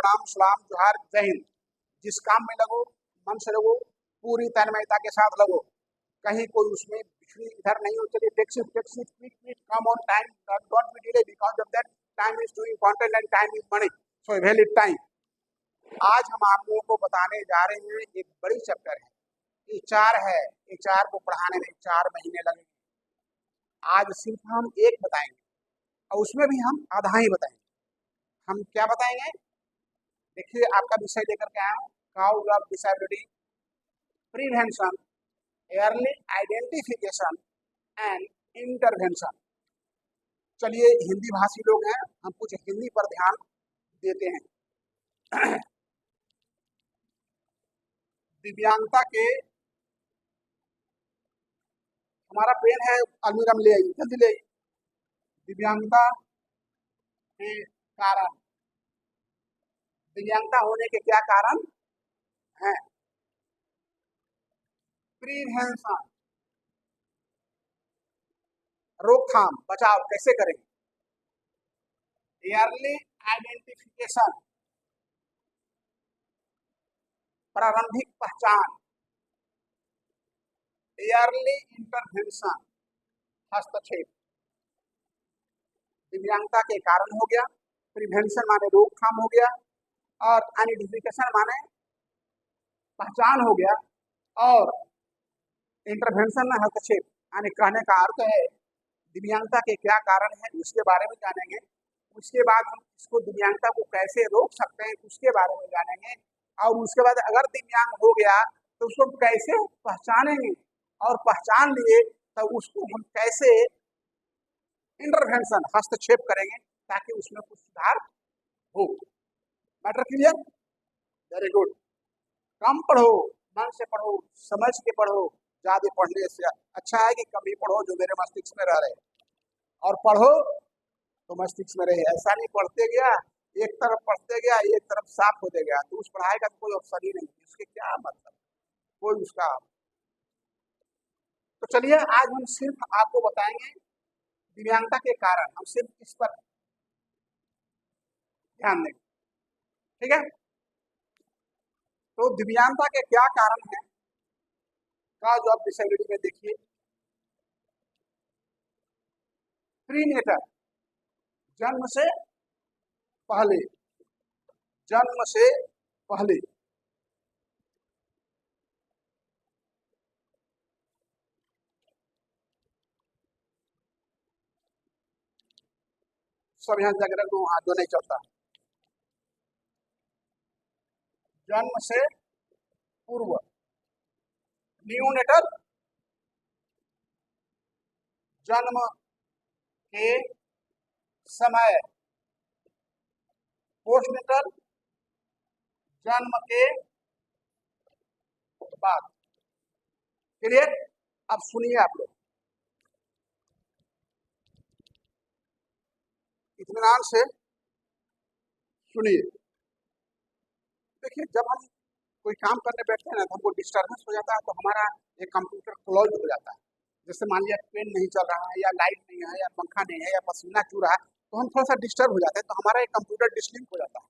प्रणाम सलाम जोहार जय हिंद। जिस काम में लगो मन से लगो, पूरी तन्मयता के साथ लगो, कहीं कोई उसमें पिछड़ी इधर नहीं हो। चलिए taxi taxi quick quick come on time, don't be delay because of that time is too important and time is money, so valid time. आज हम आप लोगों को बताने जा रहे हैं, एक बड़ी चैप्टर है, एचआर है। एचआर को पढ़ाने में 4 महीने लगेंगे। आज सिर्फ हम एक बताएंगे और उसमें भी हम आधा ही बताएंगे। हम क्या बताएंगे? देखिए, आपका विषय लेकर के आया हूँ, cause of disability, prevention, early identification and intervention. चलिए, हिंदी भाषी लोग हैं, हम कुछ हिंदी पर ध्यान देते हैं। दिव्यांगता के, हमारा पेन है अलमीरा में ले आइए, जल्दी ले आइए। दिव्यांगता के कारण, दिव्यांगता होने के क्या कारण हैं? प्रिवेंशन, रोकथाम, बचाव कैसे करेंगे? अर्ली आइडेंटिफिकेशन, प्रारंभिक पहचान। अर्ली इंटरवेंशन, हस्तक्षेप। दिव्यांगता के कारण हो गया, प्रिवेंशन माने रोकथाम हो गया, और आइडेंटिफिकेशन माने पहचान हो गया, और इंटरवेंशन में हस्तक्षेप। यानी कहने का अर्थ है दिव्यांगता के क्या कारण है उसके बारे में जानेंगे। उसके बाद हम इसको दिव्यांगता को कैसे रोक सकते हैं उसके बारे में जानेंगे, और उसके बाद अगर दिव्यांग हो गया तो उसको कैसे पहचानेंगे, और पहचान लिए तो उसको हम कैसे इंटरवेंशन, हस्तक्षेप करेंगे ताकि उसमें कुछ सुधार हो। Matter clear? Very good. कम पढ़ो, मन से पढ़ो, समझ के पढ़ो। ज्यादा पढ़ने से अच्छा है कि कम ही पढ़ो जो मेरे मस्तिष्क में रह रहे, और पढ़ो तो मस्तिष्क में रहे। ऐसा नहीं पढ़ते गया, एक तरफ पढ़ते गया, एक तरफ साफ होते गया, तो उस पढ़ाई का तो कोई ऑप्शन ही नहीं, उसके क्या मतलब, कोई उसका। तो चलिए, आज हम सिर्फ आपको बताएंगे दिव्यांगता के कारण, हम सिर्फ इस पर ध्यान देंगे, ठीक है? तो दिव्यांगता के क्या कारण है काज ऑफ डिसेबिलिटी में देखिए, प्रीनेटर, जन्म से पहले, जन्म से पहले। सब यहाँ जग रख दो, हाथ जो नहीं चलता। जन्म से पूर्व, न्यूनेटर, जन्म के समय, पोस्टनेटल, जन्म के बाद। क्लियर? अब सुनिए आप लोग, इत्मीनान से सुनिए। देखिए, जब हम कोई काम करने बैठते हैं ना तो हमको डिस्टर्बेंस हो जाता है, तो हमारा एक कंप्यूटर क्लोज हो जाता है। जैसे मान लिया पेन नहीं चल रहा है, या लाइट नहीं है, या पंखा नहीं है, या पसीना चू रहा है, तो हम थोड़ा सा डिस्टर्ब हो जाते हैं, तो हमारा एक कंप्यूटर डिस्लिंक हो जाता है।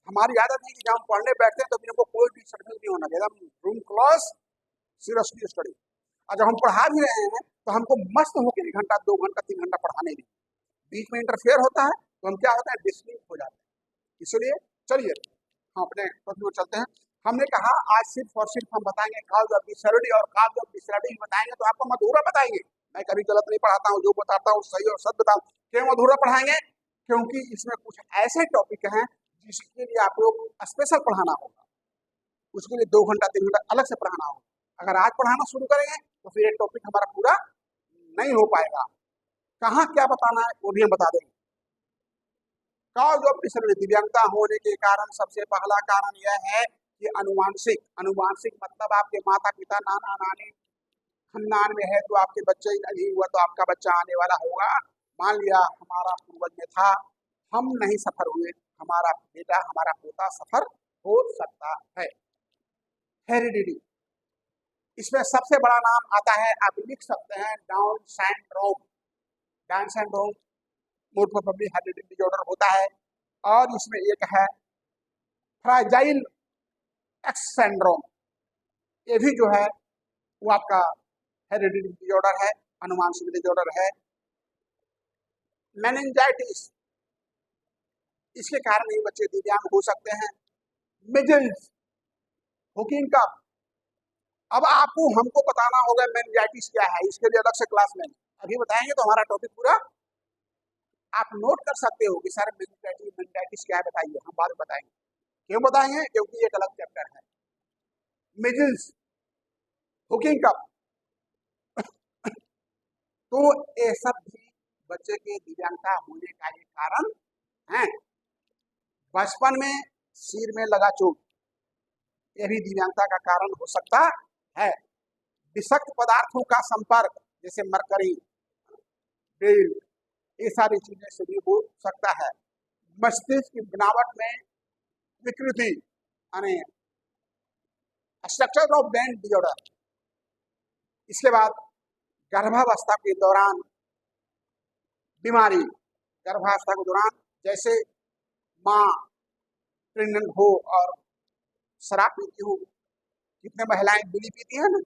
हमारी आदत है कि जब हम पढ़ने बैठते हैं तो हमको कोई डिस्टर्बेंस नहीं होना चाहिए, रूम क्लोज, सीरियसली स्टडी। और जब हम पढ़ा भी रहे हैं तो हमको मस्त होकर 1 घंटा 2 घंटा 3 घंटा पढ़ाने नहीं, बीच में इंटरफेयर होता है तो हम क्या होता है, डिस्लिंक हो जाते हैं। इसलिए चलिए हम अपने टॉपिक में चलते हैं। हमने कहा आज सिर्फ और सिर्फ हम बताएंगे काज ऑफ डिसेबिलिटी, और काज ऑफ डिसेबिलिटी बताएंगे तो आपको मधुरा बताएंगे। मैं कभी गलत नहीं पढ़ाता हूँ, जो बताता हूँ सही और सच बताऊँ। क्यों मधुरा पढ़ाएंगे? क्योंकि इसमें कुछ ऐसे टॉपिक हैं जिसके लिए आप लोग स्पेशल पढ़ाना होगा, उसके लिए 2 घंटा 3 घंटा अलग से पढ़ाना होगा। अगर आज पढ़ाना शुरू करेंगे तो फिर एक टॉपिक हमारा पूरा नहीं हो पाएगा। कहाँ क्या बताना है वो भी हम बता देंगे। काज ऑफ डिसेबिलिटी, दिव्यांगता होने के कारण सबसे पहला कारण यह है कि अनुवांशिक। अनुवांशिक मतलब आपके माता पिता, नाना नानी खानदान में है तो आपके बच्चे नहीं हुआ तो आपका बच्चा आने वाला होगा। मान लिया हमारा पूर्वज में था, हम नहीं सफर हुए, हमारा बेटा हमारा पोता सफर हो सकता है। हेरिडिटी, इसमें सबसे बड़ा नाम आता है, आप लिख सकते हैं, down syndrome. Down syndrome mode of public heredity disorder होता है, और इसमें एक है फ्राजाइल एक्स सिंड्रोम, ये भी जो है वो आपका हेरिडिटी डिजॉर्डर है, अनुवांशिक डिजॉर्डर है। मेनिंजाइटिस, इसके कारण ये बच्चे दिव्यांग हो सकते हैं। मिजल्स, हुकिंग कफ, अब आपको हमको बताना होगा मेनिंजाइटिस क्या है, इसके लिए अलग से क्लास लेंगे, अभी बताएंगे तो हमारा टॉपिक पूरा आप नोट कर सकते हो कि सर मेनिंजाइटिस क्या है बताइए, हम बाद में बताएंगे। क्यों बताएंगे? क्योंकि एक अलग चैप्टर है। मिजल्स, हुकिंग कफ, तो ये सब भी बच्चे के दिव्यांगता होने का एक कारण है। बचपन में सिर में लगा चोट, यह भी दिव्यांगता का कारण हो सकता है। विषाक्त पदार्थों का संपर्क, जैसे मरकरी, बेल, ये सारी चीजें से भी हो सकता है। मस्तिष्क की बनावट में विकृति, यानी स्ट्रक्चर ऑफ ब्रेन डिसऑर्डर। इसके बाद गर्भावस्था के दौरान बीमारी, गर्भावस्था के दौरान जैसे माँ प्रेग्नेंट हो और शराब पीती हो, कितने महिलाएं बीड़ी पीती है ना,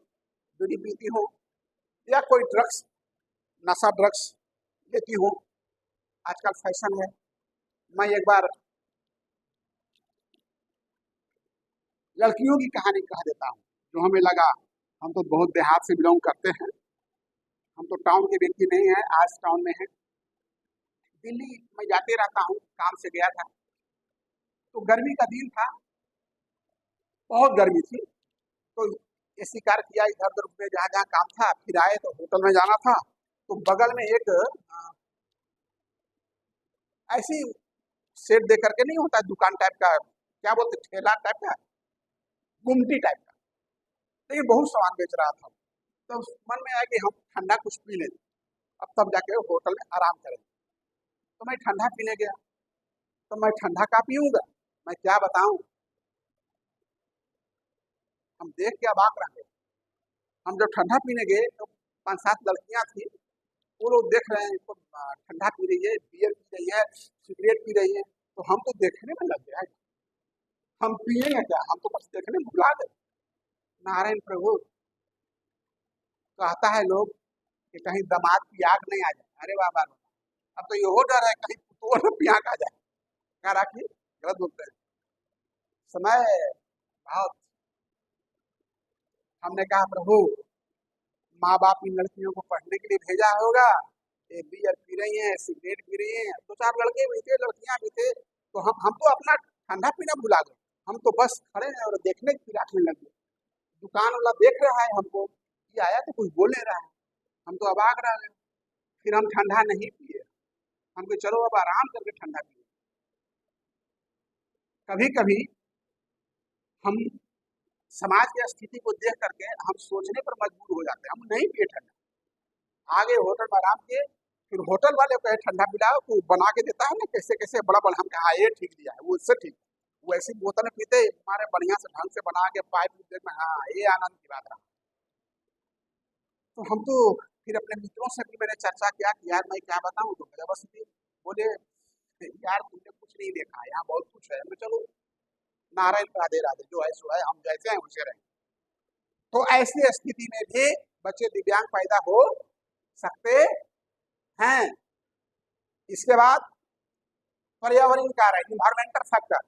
बीड़ी पीती हो, या कोई ड्रग्स, नशा ड्रग्स लेती हो, आजकल फैशन है। मैं एक बार लड़कियों की कहानी कह देता हूँ जो हमें लगा, हम तो बहुत देहात से बिलोंग करते हैं, हम तो टाउन के व्यक्ति नहीं है, आज टाउन में है। दिल्ली में जाते रहता हूँ, काम से गया था, तो गर्मी का दिन था, बहुत गर्मी थी, तो एसी कार किया, इधर उधर घूमे जहाँ जहाँ काम था, फिर आए तो होटल में जाना था, तो बगल में एक ऐसी सेट दे करके नहीं होता दुकान टाइप का, क्या बोलते, ठेला टाइप का, गुमटी टाइप का, लेकिन बहुत सामान बेच रहा था। तो मन में आया कि हम ठंडा कुछ पी लें, अब तब जाके होटल में आराम करें। तो मैं ठंडा पीने गया, तो मैं ठंडा का पीऊंगा, मैं क्या बताऊं, हम देख के अबाक रह गए। हम जब ठंडा पीने गए तो 5-7 लड़कियां थी, वो लोग देख रहे हैं, तो ठंडा पी रही है, बियर पी रही है, सिगरेट पी रही है, तो हम तो देखने में लग गया, हम पिएंगे क्या, हम तो बस देखने में भुला गए। नारायण प्रभु, कहता है लोग कि कहीं दामाद की आग नहीं आ जाए, अरे बाबा, अब तो ये हो डर है कहीं तो की आग आ जाए, क्या राखी गलत बोलते हैं। समय बहुत, हमने कहा प्रभु, माँ बाप इन लड़कियों को पढ़ने के लिए भेजा होगा, ये बियर पी रही हैं, सिगरेट पी रही हैं, 2-4 लड़के भी थे, लड़कियां भी थे, तो हम तो अपना ठंडा पीना भुला गए, हम तो बस खड़े हैं और देखने की राखने लगे। दुकान वाला देख रहा है हमको, ये आया तो कुछ बोल नहीं रहा है, हम तो अबाक रह गए। फिर हम ठंडा नहीं पिए, हमको चलो अब आराम करके ठंडा पिए। कभी कभी हम समाज की स्थिति को देख करके हम सोचने पर मजबूर हो जाते हैं, हम नहीं पिए ठंडा। आगे होटल में आराम किए, फिर होटल वाले को ठंडा पिलाओ तो बना के देता है ना, कैसे कैसे बड़ा बड़ा, हम कहा ये ठीक दिया है, वो इससे ठीक, वो ऐसी बोतल में पीते हमारे बढ़िया से ढंग से बना के पाइप में, हाँ ये आनंद की बात रहा। तो हम तो फिर अपने मित्रों से भी मैंने चर्चा किया कि यार मैं क्या बताऊं, तो जबरदस्ती बोले यार तुमने कुछ नहीं देखा, यहाँ बहुत कुछ है। मैं चलो नारायण राधे राधे, जो है सो है, हम जैसे हैं वैसे रहें। तो ऐसी स्थिति में भी बच्चे दिव्यांग पैदा हो सकते हैं। इसके बाद पर्यावरण कारण, इन्वायरमेंटल फैक्टर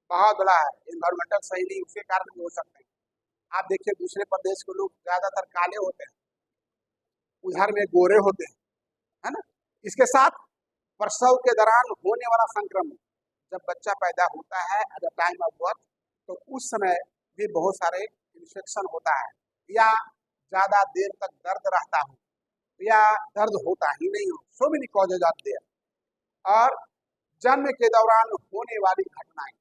बहुत बड़ा है, इन्वायरमेंटल सही नहीं, उसके कारण भी हो सकते हैं। आप देखिए दूसरे प्रदेश के लोग ज्यादातर काले होते हैं, उधर में गोरे होते हैं, है ना। इसके साथ प्रसव के दौरान होने वाला संक्रमण, जब बच्चा पैदा होता है at the time of birth, तो उस समय भी बहुत सारे इन्फेक्शन होता है, या ज्यादा देर तक दर्द रहता हो, या दर्द होता ही नहीं हो, सो मेनी कॉजेज आते हैं। और जन्म के दौरान होने वाली घटनाएं,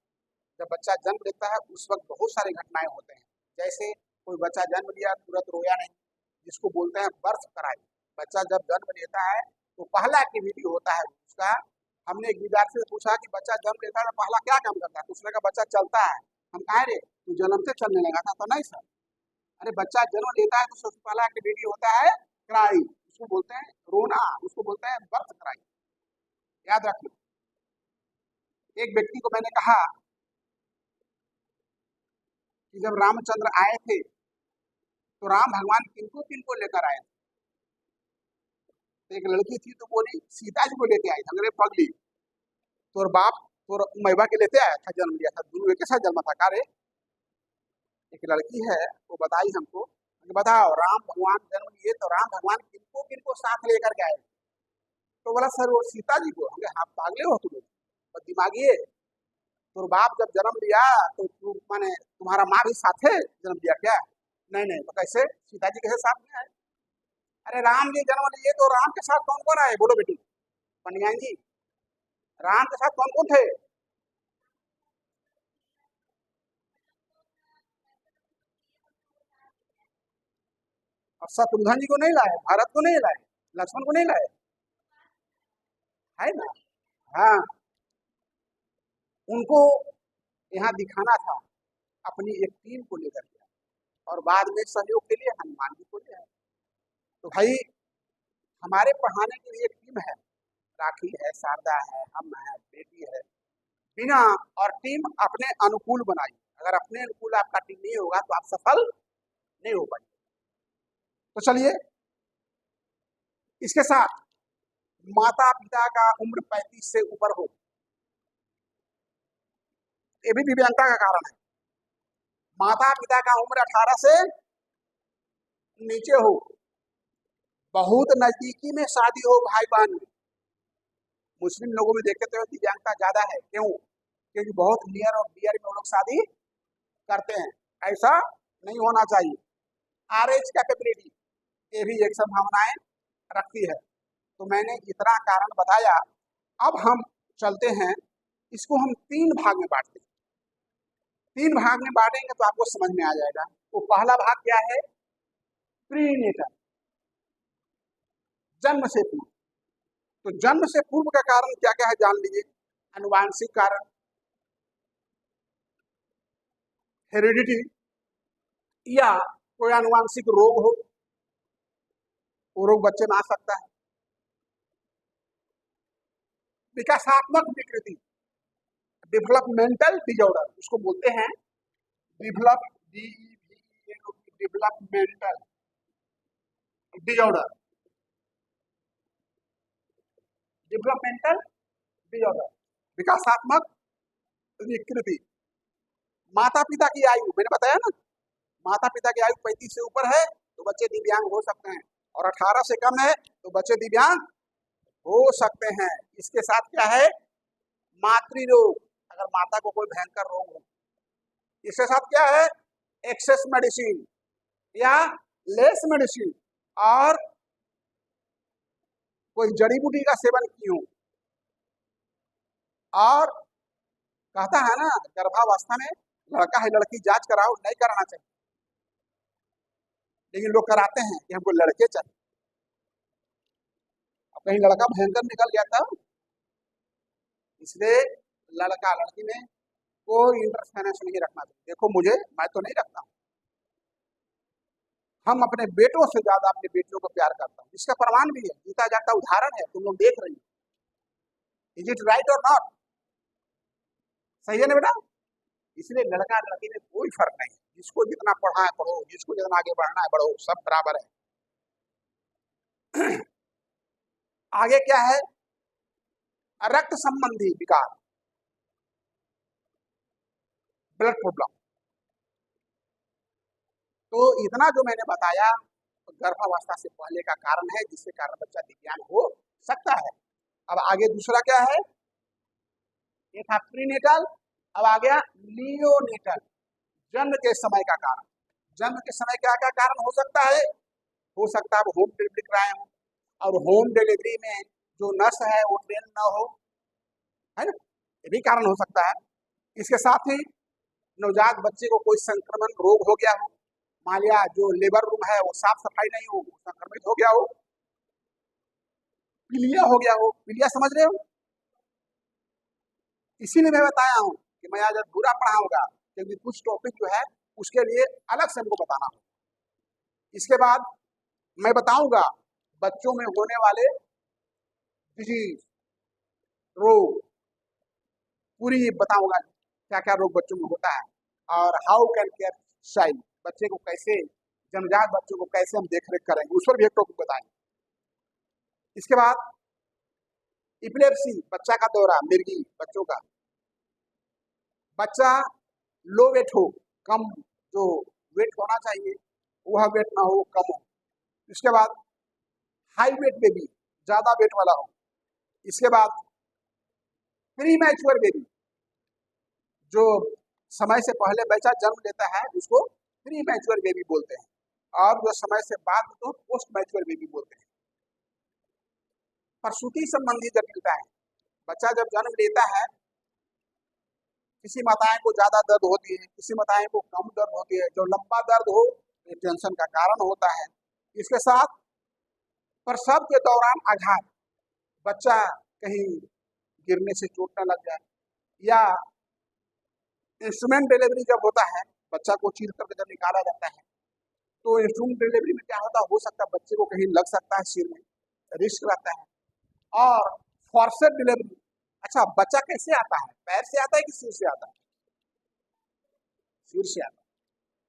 जब बच्चा जन्म लेता है उस वक्त बहुत सारी घटनाएं होते हैं, जैसे कोई बच्चा जन्म लिया तुरंत रोया नहीं, जिसको बोलते हैं बर्थ कराई। बच्चा जब जन्म लेता है तो पहला एक्टिविटी होता है उसका, हमने एक विद्यार्थी से पूछा कि बच्चा जन्म लेता है तो पहला क्या काम करता है, उसने कहा बच्चा चलता है। हम कहा रे तू जन्म से चलने लगा था, तो नहीं सर, अरे बच्चा जन्म लेता है तो सबसे पहला एक्टिविटी होता है क्राई, उसको बोलते हैं रोना, उसको बोलते हैं बर्थ क्राई, याद रखना। एक व्यक्ति को मैंने कहा कि जब रामचंद्र आए थे तो राम भगवान किनको किनको लेकर आए थे? तो एक लड़की थी तो बोली सीता जी को लेते आई, अंग्रेज पगली तोर बाप तोर मैबा के लेते आया था, जन्म लिया था, दोनों एक साथ जन्मा था का रे? एक लड़की है वो बताई हमको कि बताओ राम भगवान जन्म लिए तो राम भगवान किनको किनको साथ लेकर के आए? तो बोला सर वो सीता जी को। हमने हाँ पागले हो तुम, बस दिमागी है, तो बाप जब जन्म लिया तो तुम माने तुम्हारा माँ भी साथ है जन्म लिया क्या? नहीं नहीं, तो कैसे सीता जी कैसे साथ में आए? अरे राम जी जन्म लिए तो राम के साथ कौन कौन आए बोलो बेटी पंडियान जी, राम के साथ कौन कौन थे? और शत्रुघ्न जी को नहीं लाए, भरत को नहीं लाए, लक्ष्मण को नहीं लाए, है ना? हाँ, उनको यहाँ दिखाना था अपनी एक टीम को लेकर के, और बाद में सहयोग के लिए हनुमान जी को ले आए। तो भाई हमारे पढ़ाने के लिए एक टीम है, राखी है, शारदा है, हम है, बेटी है, बिना और टीम अपने अनुकूल बनाई। अगर अपने अनुकूल आपका टीम नहीं होगा तो आप सफल नहीं हो पाएंगे। तो चलिए इसके साथ माता पिता का उम्र 35 से ऊपर हो, ये भी दिव्यांगता का कारण है। माता पिता का उम्र 18 से नीचे हो, बहुत नजदीकी में शादी हो भाई बहन में। मुस्लिम लोगों में देखे तो दिव्यांगता ज्यादा है, क्यों? क्योंकि बहुत नियर और डियर में वो लोग शादी करते हैं, ऐसा नहीं होना चाहिए। आरएच कैपेबिलिटी ये भी एक संभावनाएं रखती है। तो मैंने इतना कारण बताया। अब हम चलते हैं, इसको हम 3 भाग में बांटते हैं। 3 भाग में बांटेंगे तो आपको समझ में आ जाएगा। वो पहला भाग क्या है? प्रीनेटल, जन्म से पूर्व। तो जन्म से पूर्व का कारण क्या क्या है जान लीजिए। अनुवांशिक कारण, हेरिडिटी, या कोई अनुवांशिक रोग हो, वो रोग बच्चे में आ सकता है। विकासात्मक विकृति, डेवलपमेंटल डिजॉर्डर उसको बोलते हैं। Develop developmental disorder, developmental disorder, विकासात्मक विकृति। माता पिता की आयु मैंने बताया ना, माता पिता की आयु 35 से ऊपर है तो बच्चे दिव्यांग हो सकते हैं, और 18 से कम है तो बच्चे दिव्यांग हो सकते हैं। इसके साथ क्या है? मातृ रोग, अगर माता को कोई भयंकर रोग हो। इसके साथ क्या है? एक्सेस मेडिसिन या लेस मेडिसिन, और कोई जड़ी बूटी का सेवन की हो। और कहता है ना गर्भावस्था में लड़का है लड़की जांच कराओ, नहीं कराना चाहिए, लेकिन लोग कराते हैं कि हमको लड़के चाहिए। अब कहीं लड़का भयंकर निकल गया था, इसलिए लड़का लड़की में कोई इंटरफेरेंस नहीं रखना चाहिए। देखो मुझे, मैं तो नहीं रखता हूँ, हम अपने बेटों से ज्यादा अपनी बेटियों को प्यार करता हूँ। इसका प्रमाण भी है, जीता जाता उदाहरण है, तुम लोग देख रही हो। इज इट राइट और नॉट? सही है ना बेटा? इसलिए लड़का लड़की में कोई फर्क नहीं है, जिसको जितना पढ़ा है पढ़ो, जिसको जितना आगे बढ़ना है बढ़ो, सब बराबर है। आगे क्या है? रक्त संबंधी विकार, ब्लड प्रॉब्लम। तो इतना जो मैंने बताया गर्भावस्था से पहले का कारण है, जिसके कारण बच्चा दिव्यांग हो सकता है। अब आगे दूसरा क्या है? ये था प्रीनेटल, अब आ गया नियोनेटल, जन्म के समय का कारण। जन्म के समय क्या क्या कारण हो सकता है? हो सकता है होम डिलीवरी कराए हो, और होम डिलीवरी में जो नर्स है वो ट्रेन ना हो, है ना, ये भी कारण हो सकता है। इसके साथ ही नवजात बच्चे को कोई संक्रमण रोग हो गया हो, मान लिया जो लेबर रूम है वो साफ सफाई नहीं हो, संक्रमित हो गया हो, पीलिया हो गया हो। पीलिया समझ रहे हो? इसीलिए मैं बताया हूँ कि मैं आज पूरा पढ़ाऊंगा, क्योंकि कुछ टॉपिक जो है उसके लिए अलग से हमको बताना हो। इसके बाद मैं बताऊंगा बच्चों में होने वाले डिजीज, रोग, पूरी बताऊंगा क्या क्या रोग बच्चों में होता है। और हाउ कैन केयर चाइल्ड, बच्चे को कैसे, जन्मजात बच्चों को कैसे हम देख रेख करेंगे, उस पर भी एक टॉपिक बताएंगे। इसके बाद इपिलेप्सी, बच्चा का दौरा, मिर्गी बच्चों का, बच्चा लो वेट हो, कम जो वेट होना चाहिए वह वेट ना हो, कम हो। इसके बाद हाई वेट बेबी, ज्यादा वेट वाला हो। इसके बाद प्री मैच्योर बेबी, जो समय से पहले बच्चा जन्म लेता है उसको प्री मैच्योर बेबी बोलते हैं, और जो समय से बाद तो पोस्ट मैच्योर बेबी बोलते हैं। प्रसूति संबंधी जटिलताएं, बच्चा जब जन्म लेता है किसी माताएं को ज्यादा दर्द होती है, किसी माताएं को कम दर्द होती है। जो लंबा दर्द हो ये टेंशन का कारण होता है। इसके साथ प्रसव के दौरान आघात, बच्चा कहीं गिरने से चोट न लग जाए, या इंस्ट्रूमेंट डिलीवरी जब होता है, बच्चा को चीर करके जब निकाला जाता है तो इंस्ट्रूमेंट डिलीवरी में क्या होता है, हो सकता है बच्चे को कहीं लग सकता है सिर में, रिस्क रहता है। और फॉर्सेड डिलीवरी, अच्छा बच्चा कैसे आता है, पैर से आता है कि सिर से आता है? सिर से आता है,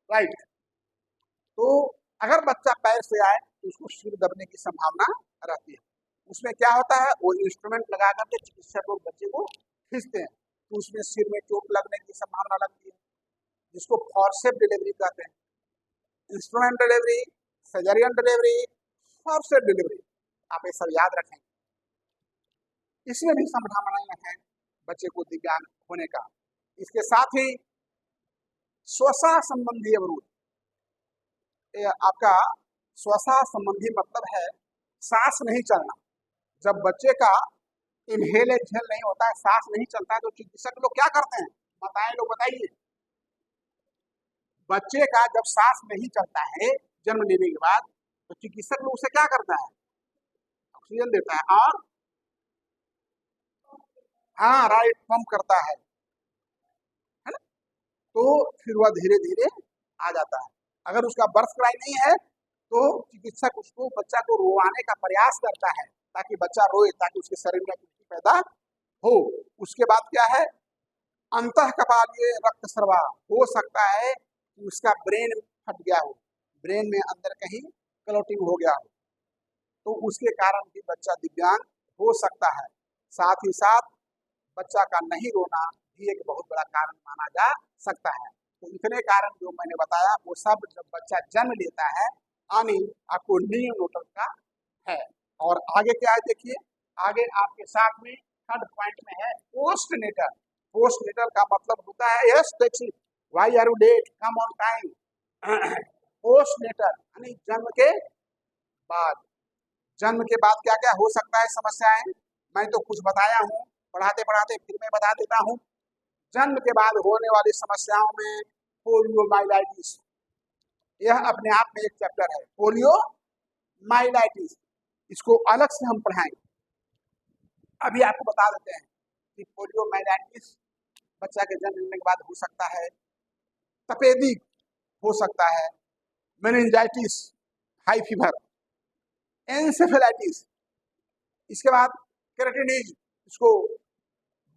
राइट। तो अगर बच्चा पैर से आए तो उसको सिर दबने की संभावना रहती है। उसमें क्या होता है, वो इंस्ट्रूमेंट लगा करके चिकित्सक लोग बच्चे को खींचते हैं तो उसमें सिर में चोट लगने की संभावना लगती है, जिसको फॉर्सेप डिलीवरी कहते हैं। Instrument delivery, caesarean delivery, forceps delivery, आप ये सब याद रखें। इसमें भी संभावनाएं हैं बच्चे को दिव्यांग होने का। इसके साथ ही श्वसन संबंधी अवरोध, आपका श्वसन संबंधी मतलब है सांस नहीं चलना। जब बच्चे का इनहेल एक्सहेल नहीं होता है, सांस नहीं चलता है, तो चिकित्सक लोग क्या करते हैं, बताएं लोग, बताइए। बच्चे का जब सांस नहीं चलता है जन्म लेने के बाद, तो चिकित्सक लोग उसे क्या करता है, ऑक्सीजन देता है और हाँ राइट, पंप करता है ना। तो फिर वह धीरे धीरे आ जाता है। अगर उसका बर्थ क्राई नहीं है तो चिकित्सक उसको, बच्चा को रोवाने का प्रयास करता है ताकि बच्चा रोए, ताकि उसके शरीर में एक्टिविटी पैदा हो। उसके बाद क्या है, अंतः कपालीय रक्त स्राव, हो सकता है कि उसका ब्रेन फट गया हो, ब्रेन में अंदर कहीं क्लॉटिंग हो गया हो, तो उसके कारण भी बच्चा दिव्यांग हो सकता है। साथ ही साथ बच्चा का नहीं रोना भी एक बहुत बड़ा कारण माना जा सकता है। तो इतने कारण जो मैंने बताया वो सब जब बच्चा जन्म लेता है यानी आपको नियोनेटल का है। और आगे क्या है देखिए, आगे आपके साथ में थर्ड पॉइंट में है पोस्टनेटल। पोस्टनेटल का मतलब होता है, यस देखिए, why are you late, come on time. Postnatal यानी जन्म के बाद। जन्म के बाद क्या क्या हो सकता है समस्याएं, मैं तो कुछ बताया हूँ, पढ़ाते पढ़ाते फिर मैं बता देता हूँ। जन्म के बाद होने वाली समस्याओं में पोलियोमाइलाइटिस, यह अपने आप में एक चैप्टर है, पोलियोमाइलाइटिस, इसको अलग से हम पढ़ाएंगे। अभी आपको बता देते हैं कि पोलियोमाइलाइटिस बच्चा के जन्म लेने के बाद हो सकता है, तपेदिक हो सकता है, मेनिंजाइटिस, हाई फीवर, एंसेफेलाइटिस, इसके बाद केराटिनिज, इसको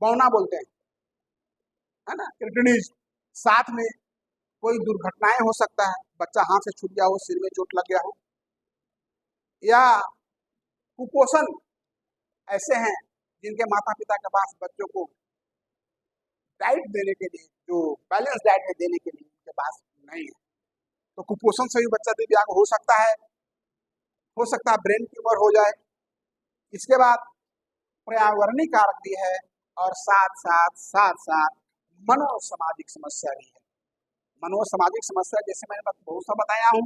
बौना बोलते हैं, है ना, केराटिनिज। साथ में कोई दुर्घटनाएं हो सकता है, बच्चा हाथ से छूट गया हो, सिर में चोट लग गया हो, या कुपोषण, ऐसे हैं जिनके माता पिता के पास बच्चों को डाइट देने के लिए, जो बैलेंस डाइट है देने के लिए उनके पास नहीं है, तो कुपोषण से भी बच्चा दिव्यांग हो सकता है। हो सकता है ब्रेन ट्यूमर हो जाए। इसके बाद पर्यावरणीय कारक भी है, और साथ साथ मनोसामाजिक समस्या भी है। मनोसामाजिक समस्या जैसे मैंने बहुत सा बताया हूँ,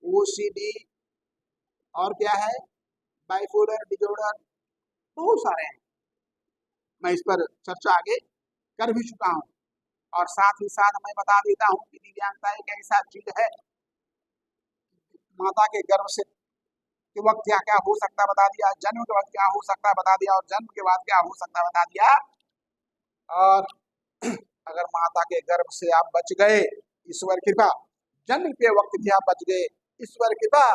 ओसीडी, और क्या है, बाइपोलर डिसऑर्डर, बहुत सारे हैं, मैं इस पर चर्चा आगे कर भी चुका हूँ। और साथ ही साथ मैं बता देता हूँ कि दिव्यांगता एक ऐसा चीज है, माता के गर्भ से के वक्त क्या क्या हो सकता है बता दिया, जन्म के वक्त क्या हो सकता है बता दिया, और जन्म के बाद क्या हो सकता है बता दिया। और अगर माता के गर्भ से आप बच गए, ईश्वर कृपा, जन्म के वक्त भी आप बच गए, ईश्वर कृपा,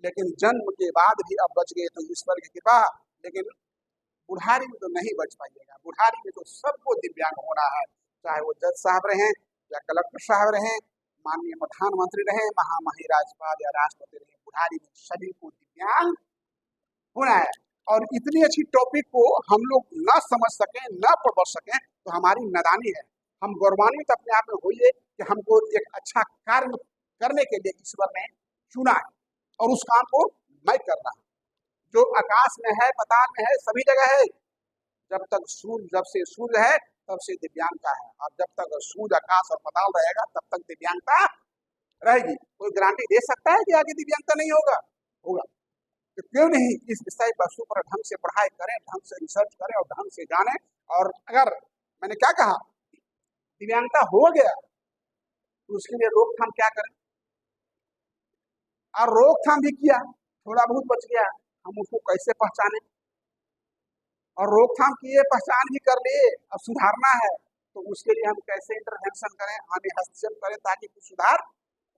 लेकिन जन्म के बाद भी आप बच गए तो ईश्वर की कृपा, लेकिन बुढ़ारी में तो नहीं बच पाइएगा। बुढ़ारी में तो सबको दिव्यांग होना है, चाहे वो जज साहब रहे, या कलेक्टर साहब रहे, माननीय प्रधानमंत्री रहे, महामहिम राज्यपाल या राष्ट्रपति रहे, बुढ़ारी में सभी को दिव्यांग होना है। और इतनी अच्छी टॉपिक को हम लोग न समझ सकें, न पढ़ सकें, तो हमारी नादानी है। हम गौरवान्वित अपने आप में होइए कि हमको एक अच्छा कार्य करने के लिए ईश्वर ने चुना है और उस काम को मैं कर रहा हूँ। जो आकाश में है, पताल में है, सभी जगह है। जब से सूर्य है तब से दिव्यांगता है, और जब तक सूर्य, आकाश और पताल रहेगा तब तक दिव्यांगता रहेगी। कोई गारंटी दे सकता है कि आगे दिव्यांगता नहीं होगा? होगा। तो क्यों नहीं इस विषय वस्तु पर ढंग से पढ़ाई करें, ढंग से रिसर्च करें और ढंग से जाने। और अगर मैंने क्या कहा, दिव्यांगता हो गया तो उसके लिए रोकथाम क्या करें, और रोकथाम भी किया, थोड़ा बहुत बच गया, हम उसको कैसे पहचाने, और रोकथाम किए, पहचान भी कर लिए, अब सुधारना है तो उसके लिए हम कैसे इंटरवेंशन करें, हमें हस्तक्षेप करें ताकि कुछ सुधार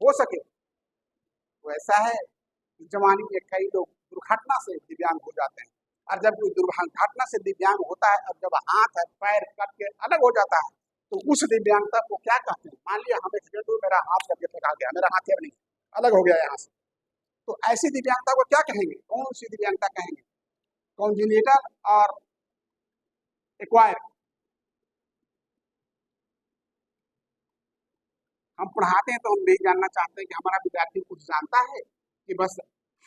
हो सके। तो ऐसा है कि जवानी में कई लोग दुर्घटना से दिव्यांग हो जाते हैं, और जब कोई दुर्घटना से दिव्यांग होता है, और जब हाथ पैर कट के अलग हो जाता है, तो उस दिव्यांगता को क्या कहते हैं? मान लिया हम एक्सीडेंट हुआ, मेरा हाथ कट के फेंका गया, मेरा हाथ अब नहीं, अलग हो गया यहाँ से, तो ऐसी दिव्यांगता को क्या कहेंगे? कौन सी दिव्यांगता कहेंगे? कॉन्जेनिटल और एक्वायर। हम पढ़ाते हैं तो हम नहीं जानना चाहते हैं कि हमारा विद्यार्थी कुछ जानता है कि बस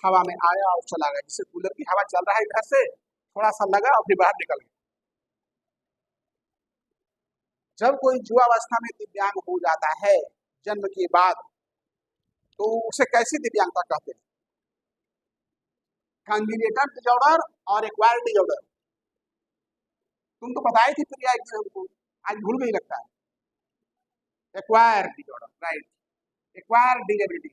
हवा में आया और चला गया, जिससे कूलर की हवा चल रहा है इधर से, थोड़ा सा लगा और फिर बाहर निकल गया। जब कोई युवावस्था में दिव्यांग हो जाता है जन्म के बाद, तो उसे कैसी दिव्यांगता कहते हैं? कंजेनिटल डिसऑर्डर और एक्वायर्ड डिसऑर्डर। तुम तो बताई थी प्रिया एक दिन हमको, आज भूल गई लगता है। Acquired disorder, right, acquired disability.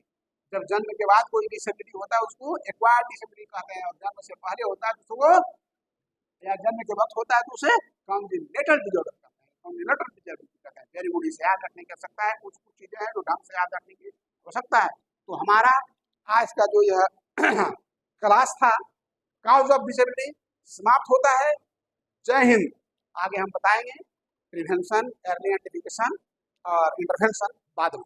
जब जन्म के बाद कोई डिसेबिलिटी होता है उसको एक्वायर्ड डिसेबिलिटी कहते हैं, और जन्म से पहले होता है तो उसको, या जन्म के वक्त होता है तो उसे कॉन्जेनिटल डिसऑर्डर कहते हैं, कॉन्जेनिटल डिसेबिलिटी कहते हैं। वेरी गुड, इसे याद रखने की आवश्यकता है, कुछ कुछ चीजें हैं जो ढंग से याद रखने की आवश्यकता है। तो हमारा आज का जो यह क्लास था काउज ऑफ डिसेबिलिटी समाप्त होता है। जय हिंद। आगे हम बताएंगे प्रिवेंशन, अर्ली आइडेंटिफिकेशन और इंटरवेंशन बाद में।